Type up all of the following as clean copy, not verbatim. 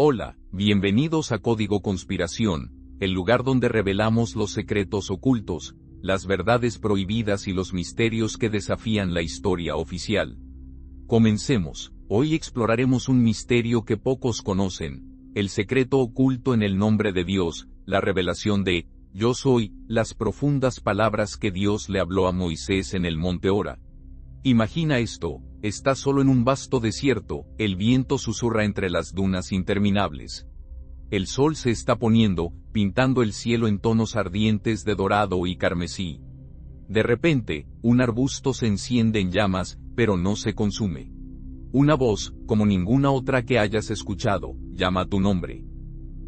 Hola, bienvenidos a Código Conspiración, el lugar donde revelamos los secretos ocultos, las verdades prohibidas y los misterios que desafían la historia oficial. Comencemos. Hoy exploraremos un misterio que pocos conocen, el secreto oculto en el nombre de Dios, la revelación de Yo Soy, las profundas palabras que Dios le habló a Moisés en el monte Hora. Imagina esto, estás solo en un vasto desierto, el viento susurra entre las dunas interminables. El sol se está poniendo, pintando el cielo en tonos ardientes de dorado y carmesí. De repente, un arbusto se enciende en llamas, pero no se consume. Una voz, como ninguna otra que hayas escuchado, llama tu nombre.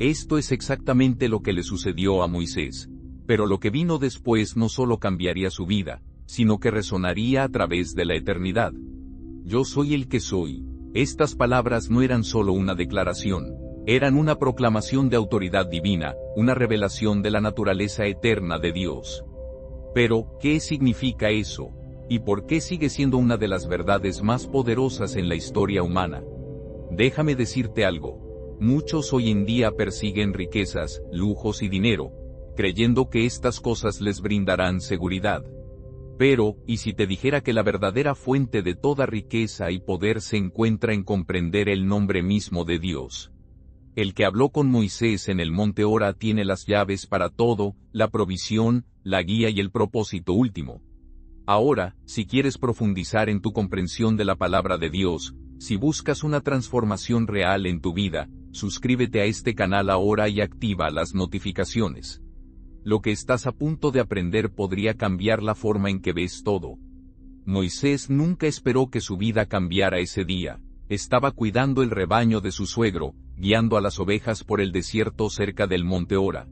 Esto es exactamente lo que le sucedió a Moisés. Pero lo que vino después no solo cambiaría su vida, sino que resonaría a través de la eternidad. Yo soy el que soy. Estas palabras no eran solo una declaración, eran una proclamación de autoridad divina, una revelación de la naturaleza eterna de Dios. Pero, ¿qué significa eso? ¿Y por qué sigue siendo una de las verdades más poderosas en la historia humana? Déjame decirte algo. Muchos hoy en día persiguen riquezas, lujos y dinero, creyendo que estas cosas les brindarán seguridad. Pero, ¿y si te dijera que la verdadera fuente de toda riqueza y poder se encuentra en comprender el nombre mismo de Dios? El que habló con Moisés en el monte Hora tiene las llaves para todo, la provisión, la guía y el propósito último. Ahora, si quieres profundizar en tu comprensión de la palabra de Dios, si buscas una transformación real en tu vida, suscríbete a este canal ahora y activa las notificaciones. Lo que estás a punto de aprender podría cambiar la forma en que ves todo. Moisés nunca esperó que su vida cambiara ese día. Estaba cuidando el rebaño de su suegro, guiando a las ovejas por el desierto cerca del monte Hora.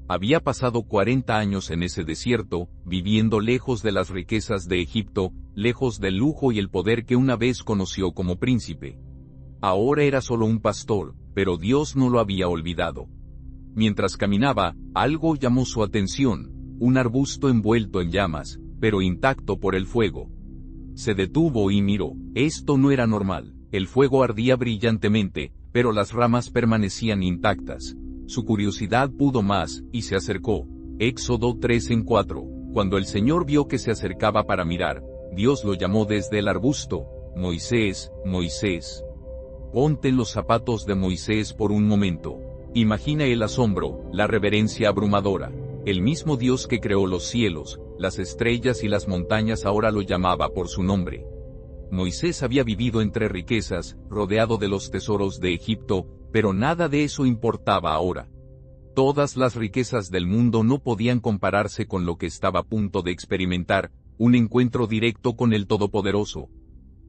Había pasado 40 años en ese desierto, viviendo lejos de las riquezas de Egipto, lejos del lujo y el poder que una vez conoció como príncipe. Ahora era solo un pastor, pero Dios no lo había olvidado. Mientras caminaba, algo llamó su atención, un arbusto envuelto en llamas, pero intacto por el fuego. Se detuvo y miró. Esto no era normal. El fuego ardía brillantemente, pero las ramas permanecían intactas. Su curiosidad pudo más, y se acercó. Éxodo 3:4. Cuando el Señor vio que se acercaba para mirar, Dios lo llamó desde el arbusto. Moisés, Moisés. Ponte en los zapatos de Moisés por un momento. Imagina el asombro, la reverencia abrumadora. El mismo Dios que creó los cielos, las estrellas y las montañas ahora lo llamaba por su nombre. Moisés había vivido entre riquezas, rodeado de los tesoros de Egipto, pero nada de eso importaba ahora. Todas las riquezas del mundo no podían compararse con lo que estaba a punto de experimentar, un encuentro directo con el Todopoderoso.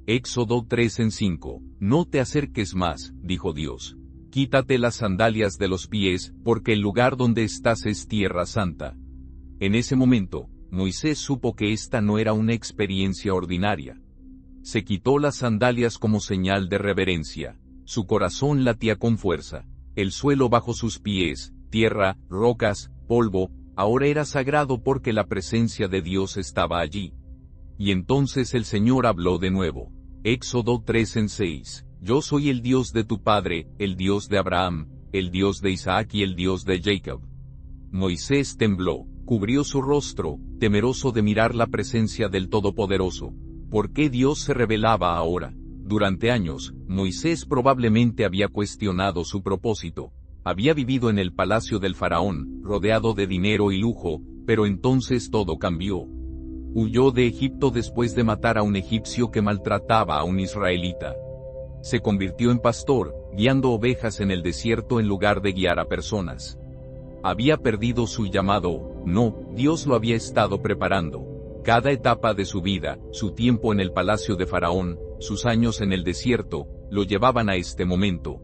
Éxodo 3:5. No te acerques más, dijo Dios. Quítate las sandalias de los pies, porque el lugar donde estás es tierra santa. En ese momento, Moisés supo que esta no era una experiencia ordinaria. Se quitó las sandalias como señal de reverencia. Su corazón latía con fuerza. El suelo bajo sus pies, tierra, rocas, polvo, ahora era sagrado porque la presencia de Dios estaba allí. Y entonces el Señor habló de nuevo. Éxodo 3:6. Yo soy el Dios de tu padre, el Dios de Abraham, el Dios de Isaac y el Dios de Jacob. Moisés tembló, cubrió su rostro, temeroso de mirar la presencia del Todopoderoso. ¿Por qué Dios se revelaba ahora? Durante años, Moisés probablemente había cuestionado su propósito. Había vivido en el palacio del faraón, rodeado de dinero y lujo, pero entonces todo cambió. Huyó de Egipto después de matar a un egipcio que maltrataba a un israelita. Se convirtió en pastor, guiando ovejas en el desierto en lugar de guiar a personas. Había perdido su llamado. No, Dios lo había estado preparando. Cada etapa de su vida, su tiempo en el palacio de Faraón, sus años en el desierto, lo llevaban a este momento.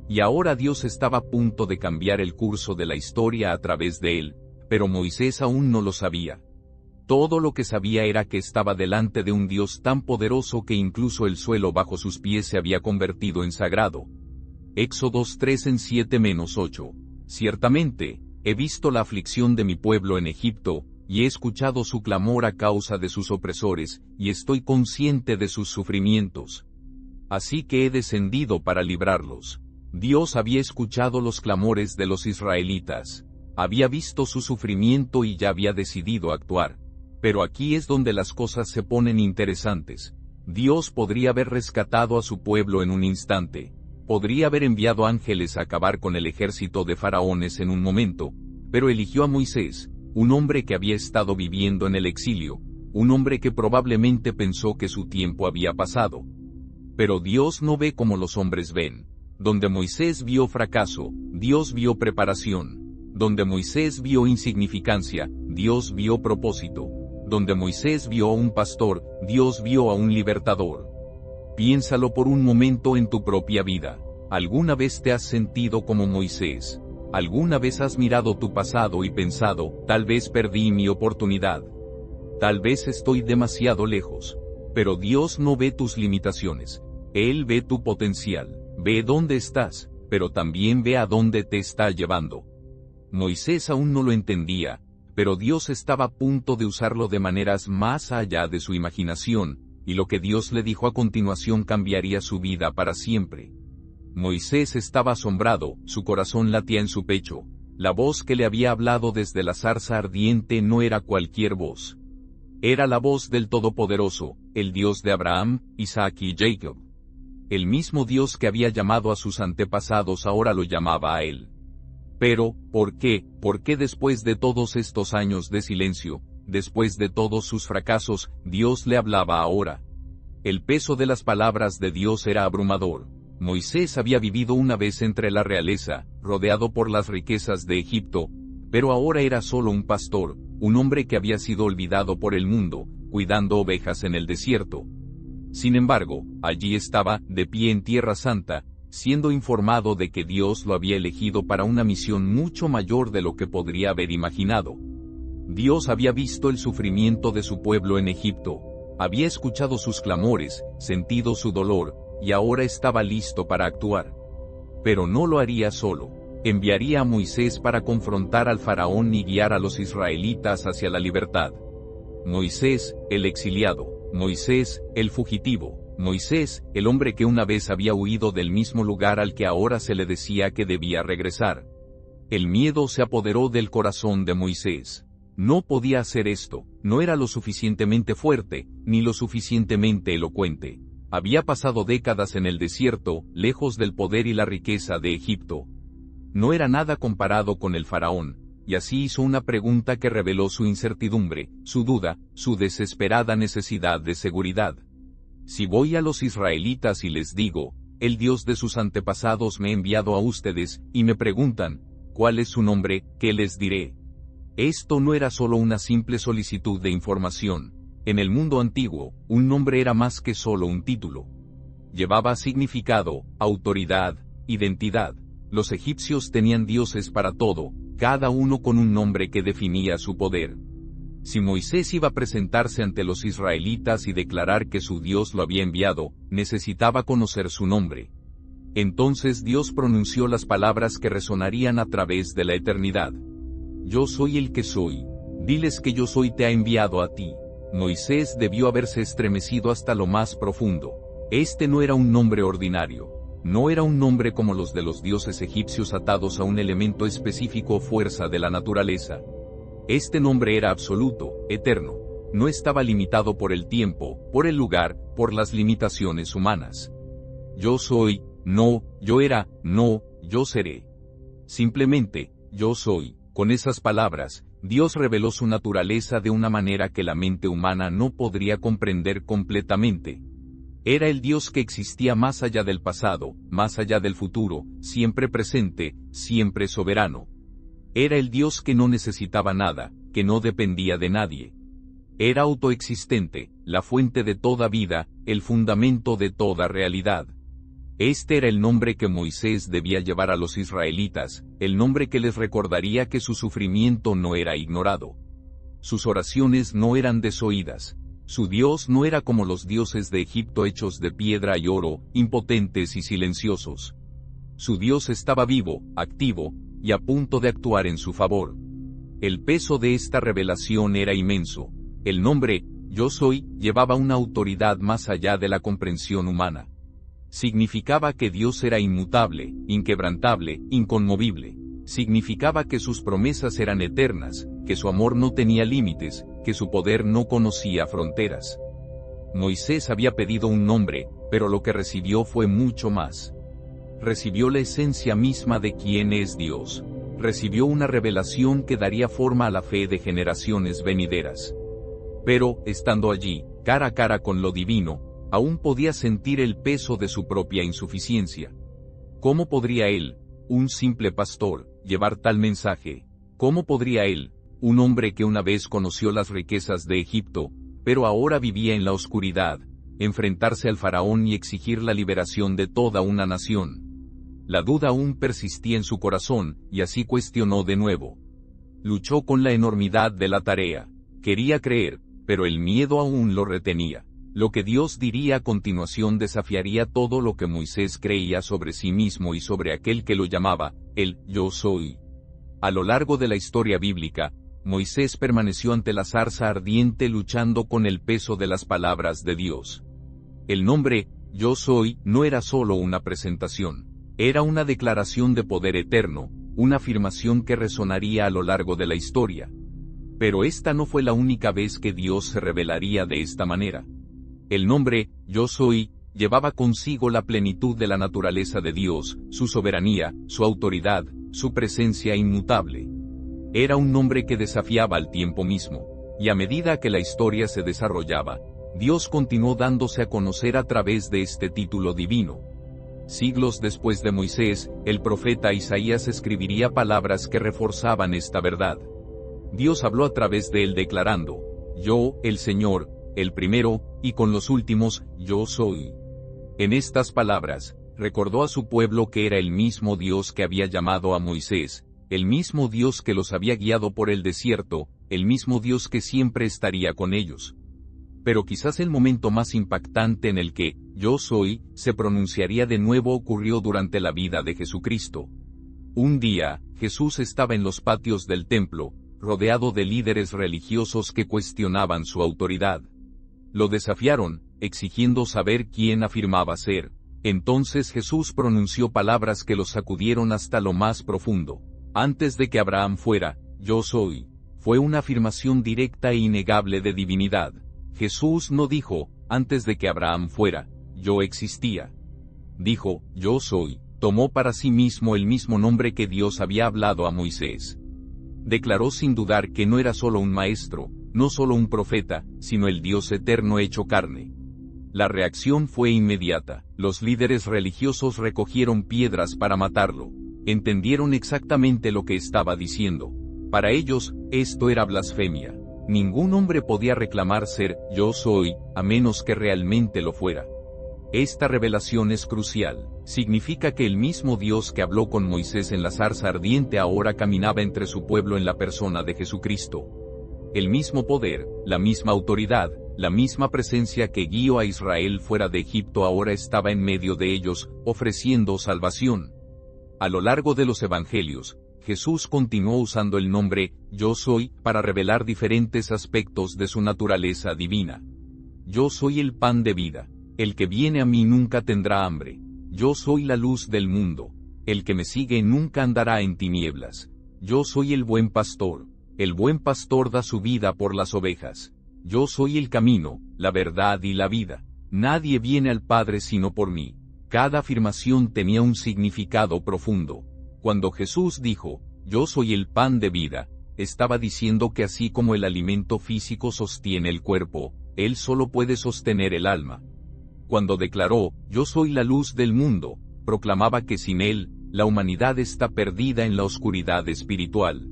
Y ahora Dios estaba a punto de cambiar el curso de la historia a través de él, pero Moisés aún no lo sabía. Todo lo que sabía era que estaba delante de un Dios tan poderoso que incluso el suelo bajo sus pies se había convertido en sagrado. Éxodo 3:7-8. Ciertamente, he visto la aflicción de mi pueblo en Egipto, y he escuchado su clamor a causa de sus opresores, y estoy consciente de sus sufrimientos. Así que he descendido para librarlos. Dios había escuchado los clamores de los israelitas. Había visto su sufrimiento y ya había decidido actuar. Pero aquí es donde las cosas se ponen interesantes. Dios podría haber rescatado a su pueblo en un instante. Podría haber enviado ángeles a acabar con el ejército de faraones en un momento, pero eligió a Moisés, un hombre que había estado viviendo en el exilio, un hombre que probablemente pensó que su tiempo había pasado. Pero Dios no ve como los hombres ven. Donde Moisés vio fracaso, Dios vio preparación. Donde Moisés vio insignificancia, Dios vio propósito. Donde Moisés vio a un pastor, Dios vio a un libertador. Piénsalo por un momento en tu propia vida. ¿Alguna vez te has sentido como Moisés? ¿Alguna vez has mirado tu pasado y pensado, tal vez perdí mi oportunidad? Tal vez estoy demasiado lejos. Pero Dios no ve tus limitaciones. Él ve tu potencial. Ve dónde estás, pero también ve a dónde te está llevando. Moisés aún no lo entendía, pero Dios estaba a punto de usarlo de maneras más allá de su imaginación, y lo que Dios le dijo a continuación cambiaría su vida para siempre. Moisés estaba asombrado, su corazón latía en su pecho. La voz que le había hablado desde la zarza ardiente no era cualquier voz. Era la voz del Todopoderoso, el Dios de Abraham, Isaac y Jacob. El mismo Dios que había llamado a sus antepasados ahora lo llamaba a él. Pero, ¿por qué? ¿Por qué después de todos estos años de silencio, después de todos sus fracasos, Dios le hablaba ahora? El peso de las palabras de Dios era abrumador. Moisés había vivido una vez entre la realeza, rodeado por las riquezas de Egipto, pero ahora era solo un pastor, un hombre que había sido olvidado por el mundo, cuidando ovejas en el desierto. Sin embargo, allí estaba, de pie en Tierra Santa, siendo informado de que Dios lo había elegido para una misión mucho mayor de lo que podría haber imaginado. Dios había visto el sufrimiento de su pueblo en Egipto, había escuchado sus clamores, sentido su dolor, y ahora estaba listo para actuar. Pero no lo haría solo. Enviaría a Moisés para confrontar al faraón y guiar a los israelitas hacia la libertad. Moisés, el exiliado. Moisés, el fugitivo. Moisés, el hombre que una vez había huido del mismo lugar al que ahora se le decía que debía regresar. El miedo se apoderó del corazón de Moisés. No podía hacer esto, no era lo suficientemente fuerte, ni lo suficientemente elocuente. Había pasado décadas en el desierto, lejos del poder y la riqueza de Egipto. No era nada comparado con el faraón, y así hizo una pregunta que reveló su incertidumbre, su duda, su desesperada necesidad de seguridad. Si voy a los israelitas y les digo, el Dios de sus antepasados me ha enviado a ustedes, y me preguntan, ¿cuál es su nombre?, ¿qué les diré? Esto no era solo una simple solicitud de información. En el mundo antiguo, un nombre era más que solo un título. Llevaba significado, autoridad, identidad. Los egipcios tenían dioses para todo, cada uno con un nombre que definía su poder. Si Moisés iba a presentarse ante los israelitas y declarar que su Dios lo había enviado, necesitaba conocer su nombre. Entonces Dios pronunció las palabras que resonarían a través de la eternidad. Yo soy el que soy. Diles que yo soy te ha enviado a ti. Moisés debió haberse estremecido hasta lo más profundo. Este no era un nombre ordinario. No era un nombre como los de los dioses egipcios atados a un elemento específico o fuerza de la naturaleza. Este nombre era absoluto, eterno. No estaba limitado por el tiempo, por el lugar, por las limitaciones humanas. Yo soy, no, yo era, no, yo seré. Simplemente, yo soy. Con esas palabras, Dios reveló su naturaleza de una manera que la mente humana no podría comprender completamente. Era el Dios que existía más allá del pasado, más allá del futuro, siempre presente, siempre soberano. Era el Dios que no necesitaba nada, que no dependía de nadie. Era autoexistente, la fuente de toda vida, el fundamento de toda realidad. Este era el nombre que Moisés debía llevar a los israelitas, el nombre que les recordaría que su sufrimiento no era ignorado. Sus oraciones no eran desoídas. Su Dios no era como los dioses de Egipto hechos de piedra y oro, impotentes y silenciosos. Su Dios estaba vivo, activo, y a punto de actuar en su favor. El peso de esta revelación era inmenso. El nombre, Yo Soy, llevaba una autoridad más allá de la comprensión humana. Significaba que Dios era inmutable, inquebrantable, inconmovible. Significaba que sus promesas eran eternas, que su amor no tenía límites, que su poder no conocía fronteras. Moisés había pedido un nombre, pero lo que recibió fue mucho más. Recibió la esencia misma de quién es Dios. Recibió una revelación que daría forma a la fe de generaciones venideras. Pero, estando allí, cara a cara con lo divino, aún podía sentir el peso de su propia insuficiencia. ¿Cómo podría él, un simple pastor, llevar tal mensaje? ¿Cómo podría él, un hombre que una vez conoció las riquezas de Egipto, pero ahora vivía en la oscuridad, enfrentarse al faraón y exigir la liberación de toda una nación? La duda aún persistía en su corazón, y así cuestionó de nuevo. Luchó con la enormidad de la tarea. Quería creer, pero el miedo aún lo retenía. Lo que Dios diría a continuación desafiaría todo lo que Moisés creía sobre sí mismo y sobre aquel que lo llamaba, el Yo Soy. A lo largo de la historia bíblica, Moisés permaneció ante la zarza ardiente luchando con el peso de las palabras de Dios. El nombre, Yo Soy, no era solo una presentación. Era una declaración de poder eterno, una afirmación que resonaría a lo largo de la historia. Pero esta no fue la única vez que Dios se revelaría de esta manera. El nombre, Yo Soy, llevaba consigo la plenitud de la naturaleza de Dios, su soberanía, su autoridad, su presencia inmutable. Era un nombre que desafiaba al tiempo mismo, y a medida que la historia se desarrollaba, Dios continuó dándose a conocer a través de este título divino. Siglos después de Moisés, el profeta Isaías escribiría palabras que reforzaban esta verdad. Dios habló a través de él declarando, Yo, el Señor, el primero, y con los últimos, Yo soy. En estas palabras, recordó a su pueblo que era el mismo Dios que había llamado a Moisés, el mismo Dios que los había guiado por el desierto, el mismo Dios que siempre estaría con ellos. Pero quizás el momento más impactante en el que, Yo soy, se pronunciaría de nuevo ocurrió durante la vida de Jesucristo. Un día, Jesús estaba en los patios del templo, rodeado de líderes religiosos que cuestionaban su autoridad. Lo desafiaron, exigiendo saber quién afirmaba ser. Entonces Jesús pronunció palabras que los sacudieron hasta lo más profundo. Antes de que Abraham fuera, Yo soy. Fue una afirmación directa e innegable de divinidad. Jesús no dijo, antes de que Abraham fuera, yo existía. Dijo, Yo soy. Tomó para sí mismo el mismo nombre que Dios había hablado a Moisés. Declaró sin dudar que no era solo un maestro, no solo un profeta, sino el Dios eterno hecho carne. La reacción fue inmediata. Los líderes religiosos recogieron piedras para matarlo. Entendieron exactamente lo que estaba diciendo. Para ellos, esto era blasfemia. Ningún hombre podía reclamar ser Yo soy, a menos que realmente lo fuera. Esta revelación es crucial. Significa que el mismo Dios que habló con Moisés en la zarza ardiente ahora caminaba entre su pueblo en la persona de Jesucristo. El mismo poder, la misma autoridad, la misma presencia que guió a Israel fuera de Egipto ahora estaba en medio de ellos, ofreciendo salvación. A lo largo de los evangelios, Jesús continuó usando el nombre, Yo soy, para revelar diferentes aspectos de su naturaleza divina. Yo soy el pan de vida. El que viene a mí nunca tendrá hambre. Yo soy la luz del mundo. El que me sigue nunca andará en tinieblas. Yo soy el buen pastor. El buen pastor da su vida por las ovejas. Yo soy el camino, la verdad y la vida. Nadie viene al Padre sino por mí. Cada afirmación tenía un significado profundo. Cuando Jesús dijo, Yo soy el pan de vida, estaba diciendo que así como el alimento físico sostiene el cuerpo, Él solo puede sostener el alma. Cuando declaró, Yo soy la luz del mundo, proclamaba que sin Él, la humanidad está perdida en la oscuridad espiritual.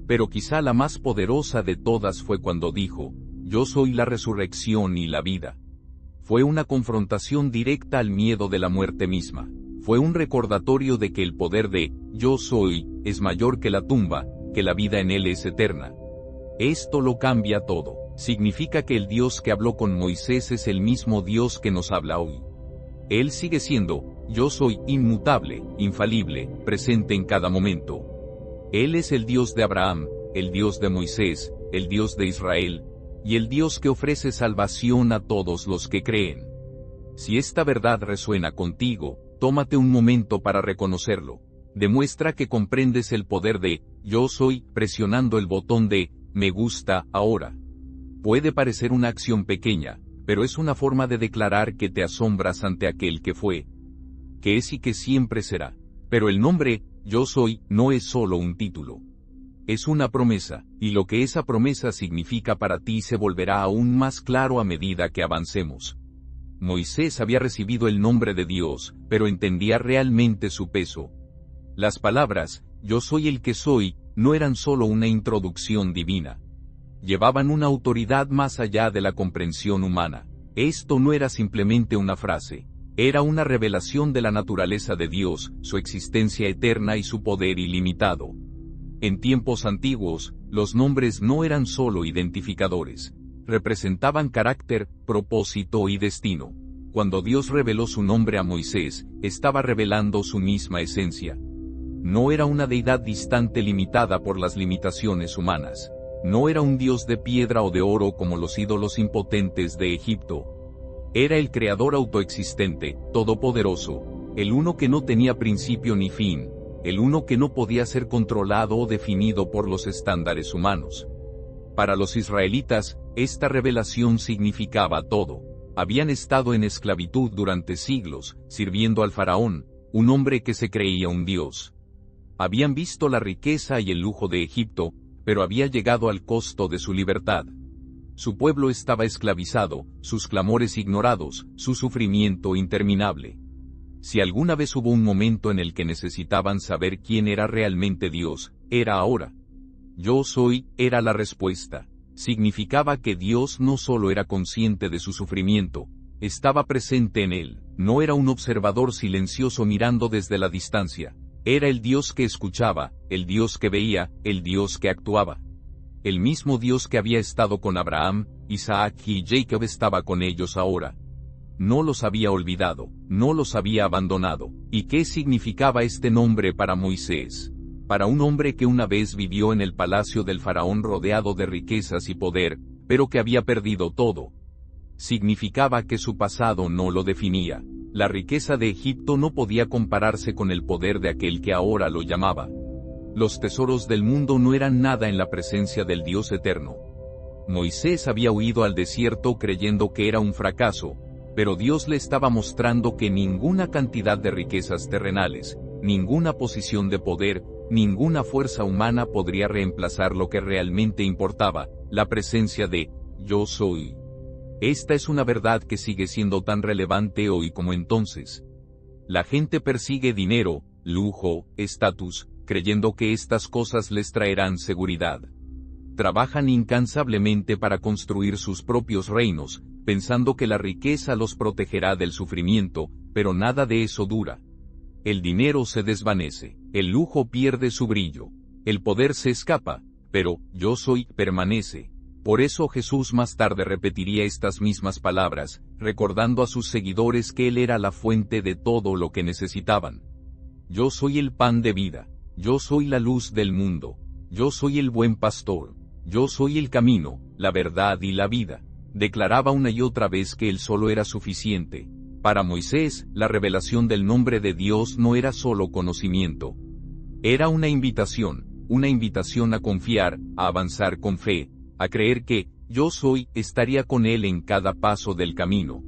Pero quizá la más poderosa de todas fue cuando dijo, Yo soy la resurrección y la vida. Fue una confrontación directa al miedo de la muerte misma. Fue un recordatorio de que el poder de Yo soy es mayor que la tumba, que la vida en él es eterna. Esto lo cambia todo. Significa que el Dios que habló con Moisés es el mismo Dios que nos habla hoy. Él sigue siendo, Yo soy, inmutable, infalible, presente en cada momento. Él es el Dios de Abraham, el Dios de Moisés, el Dios de Israel, y el Dios que ofrece salvación a todos los que creen. Si esta verdad resuena contigo, tómate un momento para reconocerlo. Demuestra que comprendes el poder de "yo soy" presionando el botón de "me gusta" ahora. Puede parecer una acción pequeña, pero es una forma de declarar que te asombras ante aquel que fue, que es y que siempre será. Pero el nombre "yo soy" no es solo un título. Es una promesa, y lo que esa promesa significa para ti se volverá aún más claro a medida que avancemos. Moisés había recibido el nombre de Dios, pero entendía realmente su peso. Las palabras "yo soy el que soy" no eran solo una introducción divina. Llevaban una autoridad más allá de la comprensión humana. Esto no era simplemente una frase. Era una revelación de la naturaleza de Dios, su existencia eterna y su poder ilimitado. En tiempos antiguos, los nombres no eran solo identificadores. Representaban carácter, propósito y destino. Cuando Dios reveló su nombre a Moisés, estaba revelando su misma esencia. No era una deidad distante limitada por las limitaciones humanas. No era un dios de piedra o de oro como los ídolos impotentes de Egipto. Era el creador autoexistente, todopoderoso, el uno que no tenía principio ni fin, el uno que no podía ser controlado o definido por los estándares humanos. Para los israelitas, esta revelación significaba todo. Habían estado en esclavitud durante siglos, sirviendo al faraón, un hombre que se creía un dios. Habían visto la riqueza y el lujo de Egipto, pero había llegado al costo de su libertad. Su pueblo estaba esclavizado, sus clamores ignorados, su sufrimiento interminable. Si alguna vez hubo un momento en el que necesitaban saber quién era realmente Dios, era ahora. "Yo soy" era la respuesta. Significaba que Dios no solo era consciente de su sufrimiento, estaba presente en él. No era un observador silencioso mirando desde la distancia. Era el Dios que escuchaba, el Dios que veía, el Dios que actuaba. El mismo Dios que había estado con Abraham, Isaac y Jacob estaba con ellos ahora. No los había olvidado, no los había abandonado. ¿Y qué significaba este nombre para Moisés? Para un hombre que una vez vivió en el palacio del faraón rodeado de riquezas y poder, pero que había perdido todo. Significaba que su pasado no lo definía. La riqueza de Egipto no podía compararse con el poder de aquel que ahora lo llamaba. Los tesoros del mundo no eran nada en la presencia del Dios eterno. Moisés había huido al desierto creyendo que era un fracaso, pero Dios le estaba mostrando que ninguna cantidad de riquezas terrenales, ninguna posición de poder, ninguna fuerza humana podría reemplazar lo que realmente importaba, la presencia de "yo soy". Esta es una verdad que sigue siendo tan relevante hoy como entonces. La gente persigue dinero, lujo, estatus, creyendo que estas cosas les traerán seguridad. Trabajan incansablemente para construir sus propios reinos, pensando que la riqueza los protegerá del sufrimiento, pero nada de eso dura. El dinero se desvanece, el lujo pierde su brillo, el poder se escapa, pero "yo soy" permanece. Por eso Jesús más tarde repetiría estas mismas palabras, recordando a sus seguidores que Él era la fuente de todo lo que necesitaban. "Yo soy el pan de vida, yo soy la luz del mundo, yo soy el buen pastor, yo soy el camino, la verdad y la vida", declaraba una y otra vez que Él solo era suficiente. Para Moisés, la revelación del nombre de Dios no era solo conocimiento. Era una invitación a confiar, a avanzar con fe, a creer que "yo soy" estaría con él en cada paso del camino.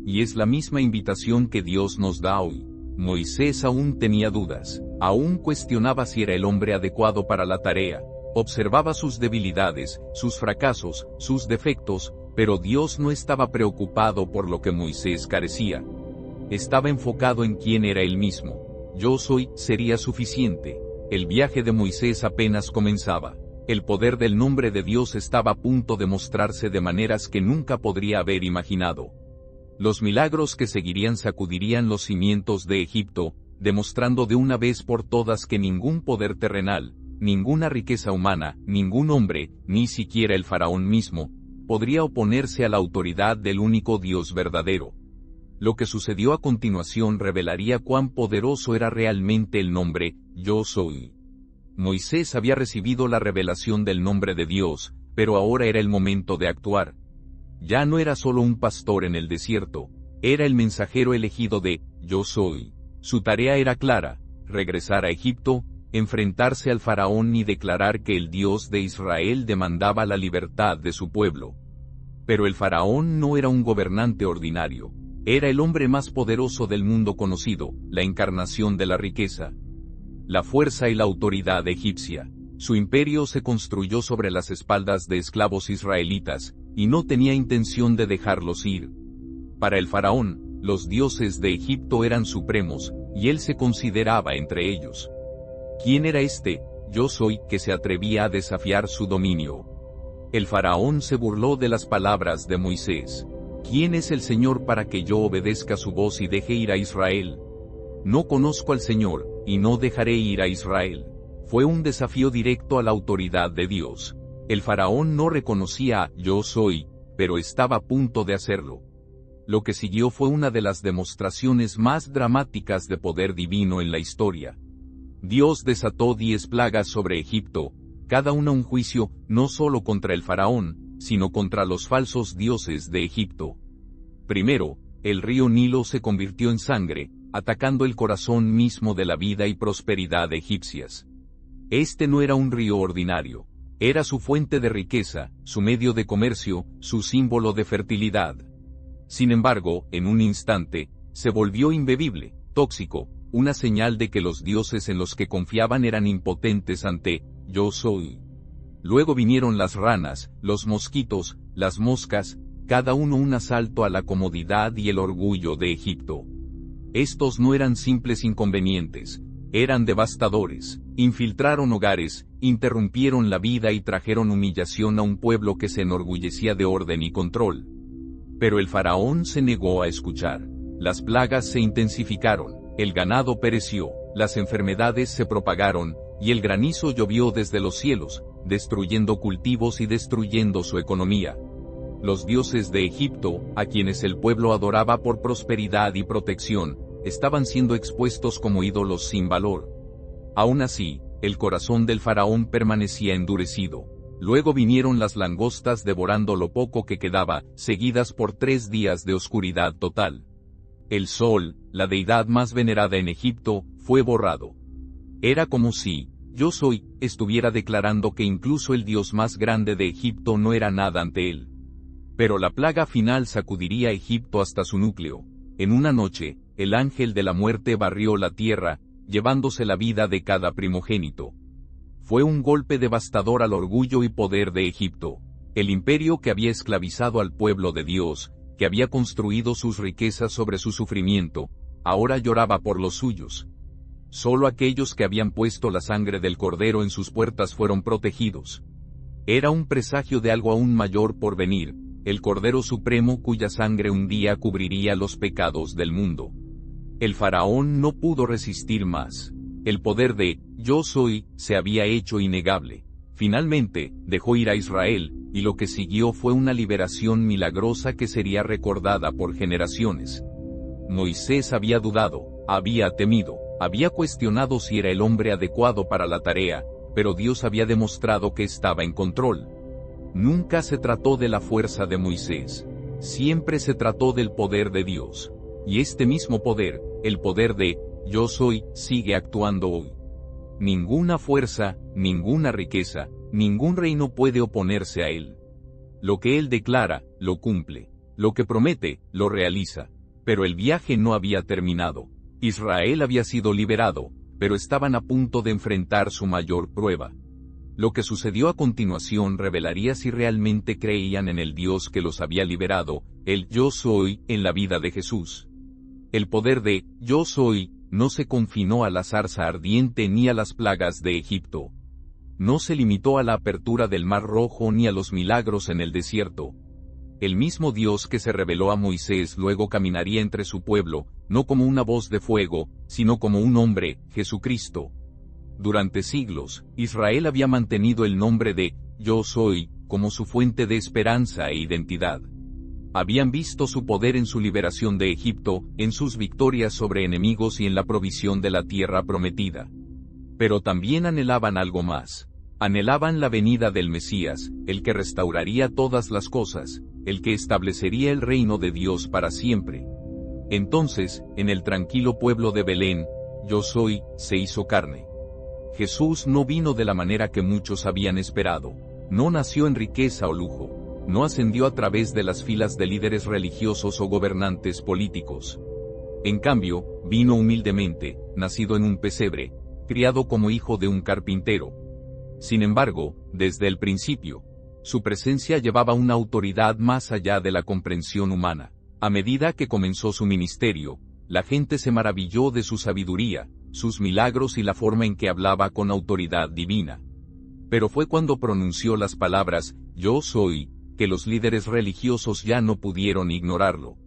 Y es la misma invitación que Dios nos da hoy. Moisés aún tenía dudas, aún cuestionaba si era el hombre adecuado para la tarea, observaba sus debilidades, sus fracasos, sus defectos, pero Dios no estaba preocupado por lo que Moisés carecía. Estaba enfocado en quién era él mismo. "Yo soy" sería suficiente. El viaje de Moisés apenas comenzaba. El poder del nombre de Dios estaba a punto de mostrarse de maneras que nunca podría haber imaginado. Los milagros que seguirían sacudirían los cimientos de Egipto, demostrando de una vez por todas que ningún poder terrenal, ninguna riqueza humana, ningún hombre, ni siquiera el faraón mismo, podría oponerse a la autoridad del único Dios verdadero. Lo que sucedió a continuación revelaría cuán poderoso era realmente el nombre "yo soy". Moisés había recibido la revelación del nombre de Dios, pero ahora era el momento de actuar. Ya no era solo un pastor en el desierto, Era el mensajero elegido de Yo Soy. Su tarea era clara: regresar a Egipto, enfrentarse al faraón y declarar que el Dios de Israel demandaba la libertad de su pueblo. Pero el faraón no era un gobernante ordinario. Era el hombre más poderoso del mundo conocido, la encarnación de la riqueza, la fuerza y la autoridad egipcia. Su imperio se construyó sobre las espaldas de esclavos israelitas, y no tenía intención de dejarlos ir. Para el faraón, los dioses de Egipto eran supremos, y él se consideraba entre ellos. ¿Quién era este Yo Soy que se atrevía a desafiar su dominio? El faraón se burló de las palabras de Moisés. ¿Quién es el Señor para que yo obedezca su voz y deje ir a Israel? No conozco al Señor, y no dejaré ir a Israel. Fue un desafío directo a la autoridad de Dios. El faraón no reconocía a Yo Soy, pero estaba a punto de hacerlo. Lo que siguió fue una de las demostraciones más dramáticas de poder divino en la historia. Dios desató 10 plagas sobre Egipto, cada una un juicio, no solo contra el faraón, sino contra los falsos dioses de Egipto. Primero, el río Nilo se convirtió en sangre, atacando el corazón mismo de la vida y prosperidad egipcias. Este no era un río ordinario. Era su fuente de riqueza, su medio de comercio, su símbolo de fertilidad. Sin embargo, en un instante, se volvió imbebible, tóxico, una señal de que los dioses en los que confiaban eran impotentes ante Yo Soy. Luego vinieron las ranas, los mosquitos, las moscas, cada uno un asalto a la comodidad y el orgullo de Egipto. Estos no eran simples inconvenientes, eran devastadores. Infiltraron hogares, interrumpieron la vida y trajeron humillación a un pueblo que se enorgullecía de orden y control. Pero el faraón se negó a escuchar. Las plagas se intensificaron, el ganado pereció, las enfermedades se propagaron, y el granizo llovió desde los cielos, destruyendo cultivos y destruyendo su economía. Los dioses de Egipto, a quienes el pueblo adoraba por prosperidad y protección, estaban siendo expuestos como ídolos sin valor. Aún así, el corazón del faraón permanecía endurecido. Luego vinieron las langostas devorando lo poco que quedaba, seguidas por 3 días de oscuridad total. El sol, la deidad más venerada en Egipto, fue borrado. Era como si Yo Soy estuviera declarando que incluso el dios más grande de Egipto no era nada ante él. Pero la plaga final sacudiría a Egipto hasta su núcleo. En una noche, el ángel de la muerte barrió la tierra, llevándose la vida de cada primogénito. Fue un golpe devastador al orgullo y poder de Egipto. El imperio que había esclavizado al pueblo de Dios, que había construido sus riquezas sobre su sufrimiento, ahora lloraba por los suyos. Solo aquellos que habían puesto la sangre del cordero en sus puertas fueron protegidos. Era un presagio de algo aún mayor por venir, el Cordero Supremo cuya sangre un día cubriría los pecados del mundo. El faraón no pudo resistir más. El poder de Yo Soy se había hecho innegable. Finalmente, dejó ir a Israel, y lo que siguió fue una liberación milagrosa que sería recordada por generaciones. Moisés había dudado, había temido, había cuestionado si era el hombre adecuado para la tarea, pero Dios había demostrado que estaba en control. Nunca se trató de la fuerza de Moisés. Siempre se trató del poder de Dios. Y este mismo poder, el poder de Yo Soy, sigue actuando hoy. Ninguna fuerza, ninguna riqueza, ningún reino puede oponerse a él. Lo que él declara, lo cumple. Lo que promete, lo realiza. Pero el viaje no había terminado. Israel había sido liberado, pero estaban a punto de enfrentar su mayor prueba. Lo que sucedió a continuación revelaría si realmente creían en el Dios que los había liberado, el Yo Soy, en la vida de Jesús. El poder de Yo Soy no se confinó a la zarza ardiente ni a las plagas de Egipto. No se limitó a la apertura del Mar Rojo ni a los milagros en el desierto. El mismo Dios que se reveló a Moisés luego caminaría entre su pueblo, no como una voz de fuego, sino como un hombre, Jesucristo. Durante siglos, Israel había mantenido el nombre de Yo Soy como su fuente de esperanza e identidad. Habían visto su poder en su liberación de Egipto, en sus victorias sobre enemigos y en la provisión de la tierra prometida. Pero también anhelaban algo más. Anhelaban la venida del Mesías, el que restauraría todas las cosas, el que establecería el reino de Dios para siempre. Entonces, en el tranquilo pueblo de Belén, Yo Soy, se hizo carne. Jesús no vino de la manera que muchos habían esperado. No nació en riqueza o lujo. No ascendió a través de las filas de líderes religiosos o gobernantes políticos. En cambio, vino humildemente, nacido en un pesebre, criado como hijo de un carpintero. Sin embargo, desde el principio, su presencia llevaba una autoridad más allá de la comprensión humana. A medida que comenzó su ministerio, la gente se maravilló de su sabiduría, sus milagros y la forma en que hablaba con autoridad divina. Pero fue cuando pronunció las palabras, Yo soy, que los líderes religiosos ya no pudieron ignorarlo.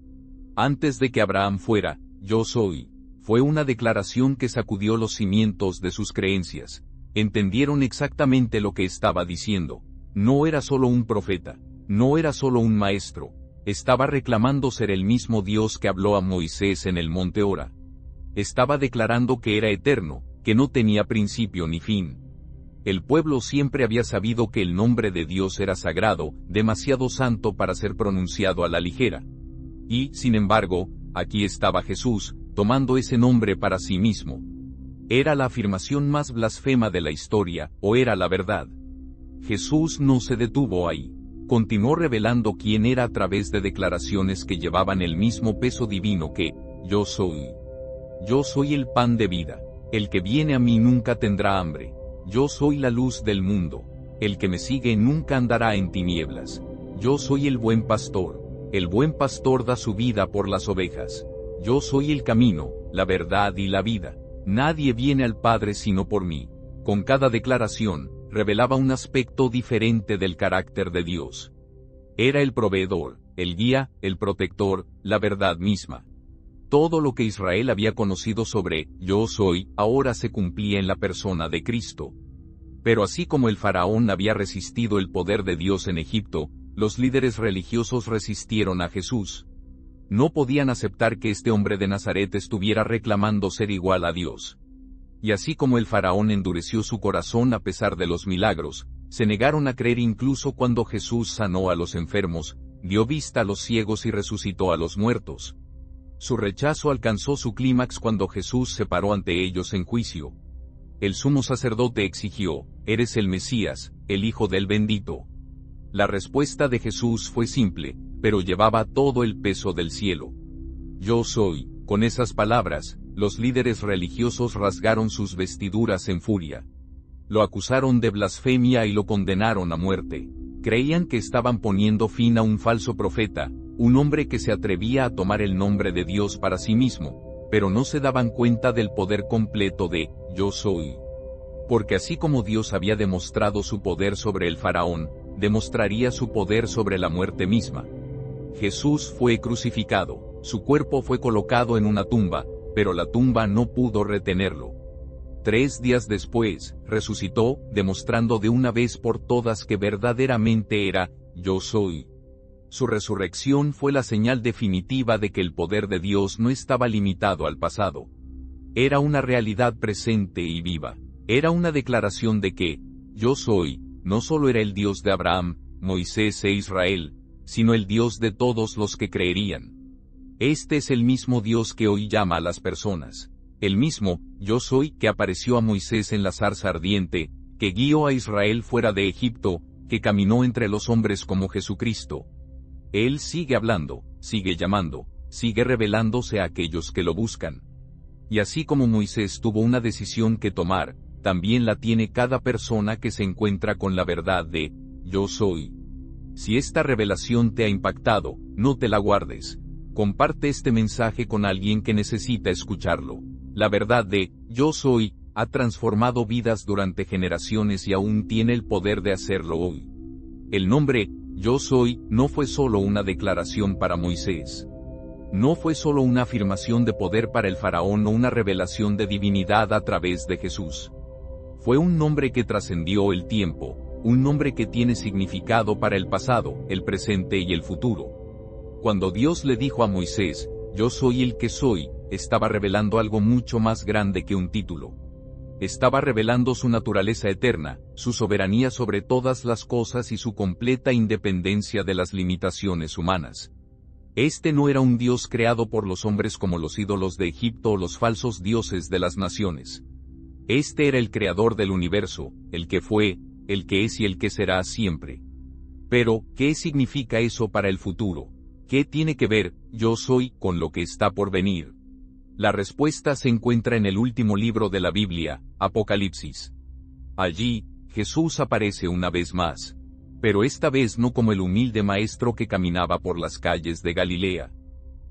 Antes de que Abraham fuera, Yo soy, fue una declaración que sacudió los cimientos de sus creencias. Entendieron exactamente lo que estaba diciendo. No era solo un profeta, no era solo un maestro, estaba reclamando ser el mismo Dios que habló a Moisés en el monte Hora. Estaba declarando que era eterno, que no tenía principio ni fin. El pueblo siempre había sabido que el nombre de Dios era sagrado, demasiado santo para ser pronunciado a la ligera. Y, sin embargo, aquí estaba Jesús, tomando ese nombre para sí mismo. ¿Era la afirmación más blasfema de la historia, o era la verdad? Jesús no se detuvo ahí. Continuó revelando quién era a través de declaraciones que llevaban el mismo peso divino que, Yo soy. Yo soy el pan de vida. El que viene a mí nunca tendrá hambre. Yo soy la luz del mundo. El que me sigue nunca andará en tinieblas. Yo soy el buen pastor. El buen pastor da su vida por las ovejas. Yo soy el camino, la verdad y la vida. Nadie viene al Padre sino por mí. Con cada declaración, revelaba un aspecto diferente del carácter de Dios. Era el proveedor, el guía, el protector, la verdad misma. Todo lo que Israel había conocido sobre Yo Soy, ahora se cumplía en la persona de Cristo. Pero así como el faraón había resistido el poder de Dios en Egipto, los líderes religiosos resistieron a Jesús. No podían aceptar que este hombre de Nazaret estuviera reclamando ser igual a Dios. Y así como el faraón endureció su corazón a pesar de los milagros, se negaron a creer incluso cuando Jesús sanó a los enfermos, dio vista a los ciegos y resucitó a los muertos. Su rechazo alcanzó su clímax cuando Jesús se paró ante ellos en juicio. El sumo sacerdote exigió, ¿eres el Mesías, el Hijo del Bendito? La respuesta de Jesús fue simple, pero llevaba todo el peso del cielo. Yo soy. Con esas palabras, los líderes religiosos rasgaron sus vestiduras en furia. Lo acusaron de blasfemia y lo condenaron a muerte. Creían que estaban poniendo fin a un falso profeta, un hombre que se atrevía a tomar el nombre de Dios para sí mismo, pero no se daban cuenta del poder completo de Yo soy. Porque así como Dios había demostrado su poder sobre el faraón, demostraría su poder sobre la muerte misma. Jesús fue crucificado. Su cuerpo fue colocado en una tumba, pero la tumba no pudo retenerlo. 3 días después, resucitó, demostrando de una vez por todas que verdaderamente era, Yo soy. Su resurrección fue la señal definitiva de que el poder de Dios no estaba limitado al pasado. Era una realidad presente y viva. Era una declaración de que, Yo soy, no solo era el Dios de Abraham, Moisés e Israel, sino el Dios de todos los que creerían. Este es el mismo Dios que hoy llama a las personas. El mismo, Yo soy, que apareció a Moisés en la zarza ardiente, que guió a Israel fuera de Egipto, que caminó entre los hombres como Jesucristo. Él sigue hablando, sigue llamando, sigue revelándose a aquellos que lo buscan. Y así como Moisés tuvo una decisión que tomar, también la tiene cada persona que se encuentra con la verdad de Yo soy. Si esta revelación te ha impactado, no te la guardes. Comparte este mensaje con alguien que necesita escucharlo. La verdad de Yo soy ha transformado vidas durante generaciones y aún tiene el poder de hacerlo hoy. El nombre Yo soy no fue solo una declaración para Moisés. No fue solo una afirmación de poder para el faraón o una revelación de divinidad a través de Jesús. Fue un nombre que trascendió el tiempo, un nombre que tiene significado para el pasado, el presente y el futuro. Cuando Dios le dijo a Moisés, Yo soy el que soy, estaba revelando algo mucho más grande que un título. Estaba revelando su naturaleza eterna, su soberanía sobre todas las cosas y su completa independencia de las limitaciones humanas. Este no era un Dios creado por los hombres como los ídolos de Egipto o los falsos dioses de las naciones. Este era el creador del universo, el que fue, el que es y el que será siempre. Pero, ¿qué significa eso para el futuro? ¿Qué tiene que ver, yo soy, con lo que está por venir? La respuesta se encuentra en el último libro de la Biblia, Apocalipsis. Allí, Jesús aparece una vez más. Pero esta vez no como el humilde maestro que caminaba por las calles de Galilea.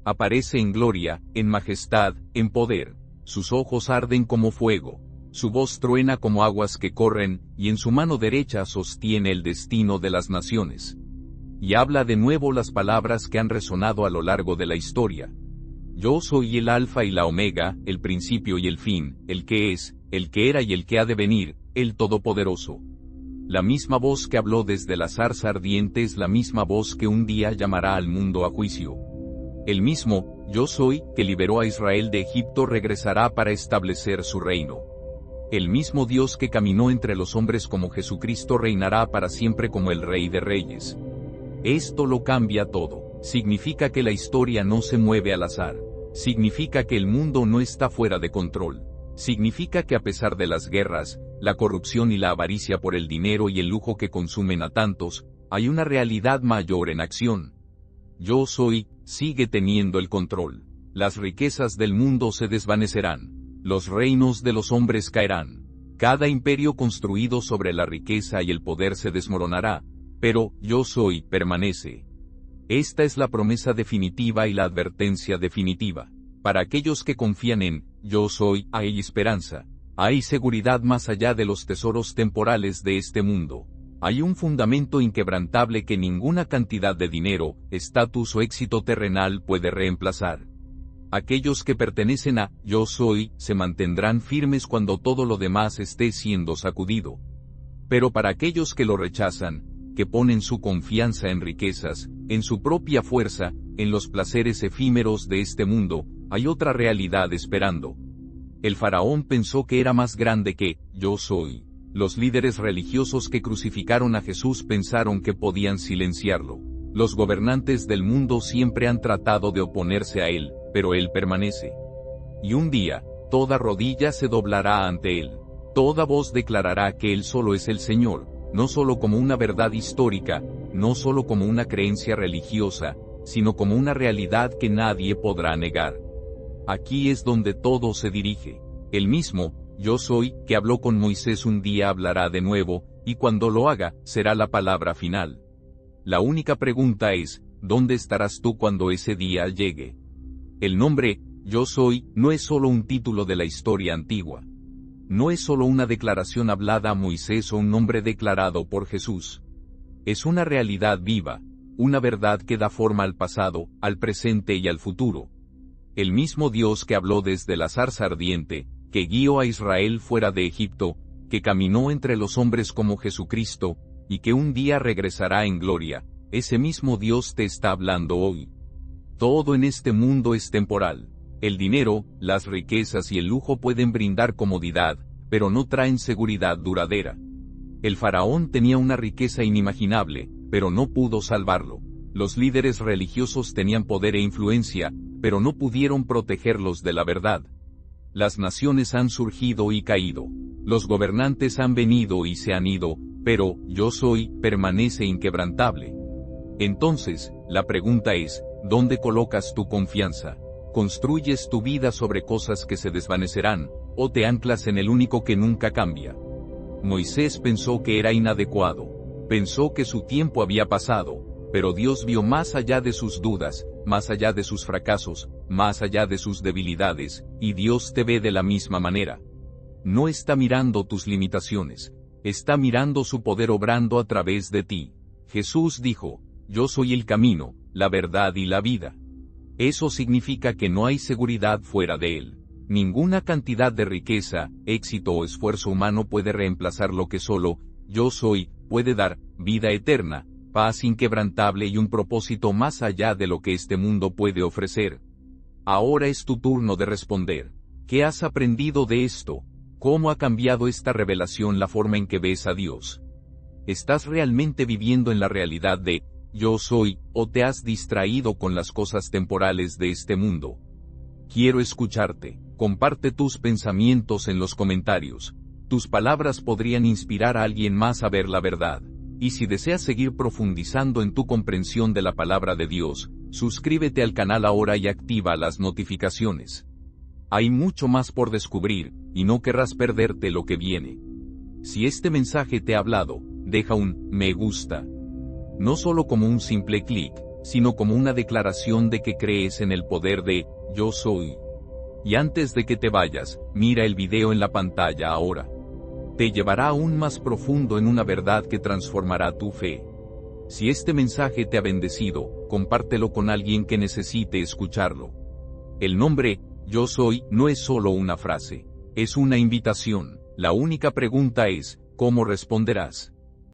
Aparece en gloria, en majestad, en poder. Sus ojos arden como fuego. Su voz truena como aguas que corren, y en su mano derecha sostiene el destino de las naciones. Y habla de nuevo las palabras que han resonado a lo largo de la historia. Yo soy el Alfa y la Omega, el principio y el fin, el que es, el que era y el que ha de venir, el Todopoderoso. La misma voz que habló desde la zarza ardiente es la misma voz que un día llamará al mundo a juicio. El mismo, yo soy, que liberó a Israel de Egipto regresará para establecer su reino. El mismo Dios que caminó entre los hombres como Jesucristo reinará para siempre como el Rey de Reyes. Esto lo cambia todo. Significa que la historia no se mueve al azar. Significa que el mundo no está fuera de control. Significa que a pesar de las guerras, la corrupción y la avaricia por el dinero y el lujo que consumen a tantos, hay una realidad mayor en acción. Yo soy, sigue teniendo el control. Las riquezas del mundo se desvanecerán. Los reinos de los hombres caerán. Cada imperio construido sobre la riqueza y el poder se desmoronará. Pero, yo soy, permanece. Esta es la promesa definitiva y la advertencia definitiva. Para aquellos que confían en, yo soy, hay esperanza. Hay seguridad más allá de los tesoros temporales de este mundo. Hay un fundamento inquebrantable que ninguna cantidad de dinero, estatus o éxito terrenal puede reemplazar. Aquellos que pertenecen a, yo soy, se mantendrán firmes cuando todo lo demás esté siendo sacudido. Pero para aquellos que lo rechazan, que ponen su confianza en riquezas, en su propia fuerza, en los placeres efímeros de este mundo, hay otra realidad esperando. El faraón pensó que era más grande que, yo soy. Los líderes religiosos que crucificaron a Jesús pensaron que podían silenciarlo. Los gobernantes del mundo siempre han tratado de oponerse a él, pero él permanece. Y un día, toda rodilla se doblará ante él. Toda voz declarará que él solo es el Señor, no solo como una verdad histórica, no solo como una creencia religiosa, sino como una realidad que nadie podrá negar. Aquí es donde todo se dirige. El mismo, yo soy, que habló con Moisés un día hablará de nuevo, y cuando lo haga, será la palabra final. La única pregunta es, ¿dónde estarás tú cuando ese día llegue? El nombre, yo soy, no es solo un título de la historia antigua. No es solo una declaración hablada a Moisés o un nombre declarado por Jesús. Es una realidad viva, una verdad que da forma al pasado, al presente y al futuro. El mismo Dios que habló desde la zarza ardiente, que guió a Israel fuera de Egipto, que caminó entre los hombres como Jesucristo, y que un día regresará en gloria, ese mismo Dios te está hablando hoy. Todo en este mundo es temporal. El dinero, las riquezas y el lujo pueden brindar comodidad, pero no traen seguridad duradera. El faraón tenía una riqueza inimaginable, pero no pudo salvarlo. Los líderes religiosos tenían poder e influencia, pero no pudieron protegerlos de la verdad. Las naciones han surgido y caído. Los gobernantes han venido y se han ido, pero, yo soy, permanece inquebrantable. Entonces, la pregunta es, ¿dónde colocas tu confianza? ¿Construyes tu vida sobre cosas que se desvanecerán, o te anclas en el único que nunca cambia? Moisés pensó que era inadecuado. Pensó que su tiempo había pasado, pero Dios vio más allá de sus dudas, más allá de sus fracasos, más allá de sus debilidades, y Dios te ve de la misma manera. No está mirando tus limitaciones, está mirando su poder obrando a través de ti. Jesús dijo, yo soy el camino, la verdad y la vida. Eso significa que no hay seguridad fuera de él. Ninguna cantidad de riqueza, éxito o esfuerzo humano puede reemplazar lo que solo, yo soy, puede dar, vida eterna, paz inquebrantable y un propósito más allá de lo que este mundo puede ofrecer. Ahora es tu turno de responder. ¿Qué has aprendido de esto? ¿Cómo ha cambiado esta revelación la forma en que ves a Dios? ¿Estás realmente viviendo en la realidad de, yo soy, o te has distraído con las cosas temporales de este mundo? Quiero escucharte. Comparte tus pensamientos en los comentarios. Tus palabras podrían inspirar a alguien más a ver la verdad. Y si deseas seguir profundizando en tu comprensión de la palabra de Dios, suscríbete al canal ahora y activa las notificaciones. Hay mucho más por descubrir, y no querrás perderte lo que viene. Si este mensaje te ha hablado, deja un me gusta. No solo como un simple clic, sino como una declaración de que crees en el poder de yo soy. Y antes de que te vayas, mira el video en la pantalla ahora. Te llevará aún más profundo en una verdad que transformará tu fe. Si este mensaje te ha bendecido, compártelo con alguien que necesite escucharlo. El nombre, yo soy, no es solo una frase. Es una invitación. La única pregunta es, ¿cómo responderás?